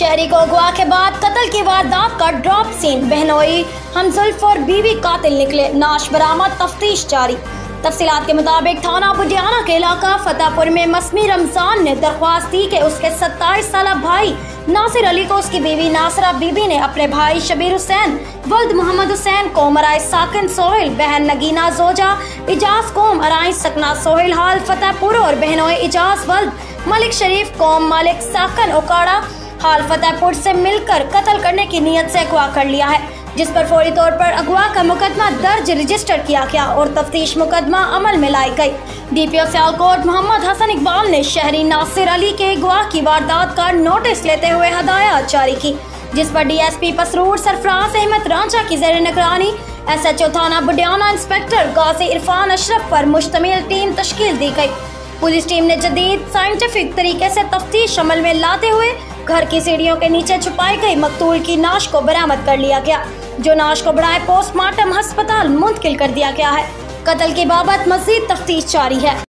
शहरी को अगवा के बाद कत्ल की वारदात का ड्रॉप सीन। बहनोई हमजुल्फ और बीवी कातिल निकले, नाश बरामद, तफ्तीश जारी। तफसीलात के मुताबिक थाना बुडियाना के इलाका फतेहपुर में मसमी रमजान ने दरख्वास्त दी कि उसके 27 साल भाई नासिर अली को उसकी बीवी नासरा बीबी ने अपने भाई शबीर हुसैन वल्द मोहम्मद हुसैन कोम अराई साकिन सोहेल, बहन नगीना जोजा इजाज कोम अराई सकना सोहेल हाल फतेहपुर और बहनों इजाज वल्द मलिक शरीफ कोम मालिक साकन ओकाड़ा हाल फतेहपुर से मिलकर कत्ल करने की नीयत से अगवा कर लिया है, जिस पर फौरी तौर पर अगवा का मुकदमा दर्ज रजिस्टर किया गया और तफ्तीश मुकदमा अमल में लाई गई। DPO सियालकोट मोहम्मद हसन इकबाल ने शहरी नासिर अली के अगवा की वारदात का नोटिस लेते हुए हदायत जारी की, जिस पर DSP पसरूर सरफराज अहमद रांचा की जेर निगरानी SHO थाना बुडियाना इंस्पेक्टर गाजी इरफान अशरफ पर मुश्तमिल टीम तश्कील दी गई। पुलिस टीम ने जदीद साइंटिफिक तरीके से तफ्तीश अमल में लाते हुए घर की सीढ़ियों के नीचे छुपाई गई मकतूल की नाश को बरामद कर लिया गया, जो नाश को बढ़ाए पोस्टमार्टम अस्पताल मुंतकिल कर दिया गया है। कत्ल की बाबत मजीद तफ्तीश जारी है।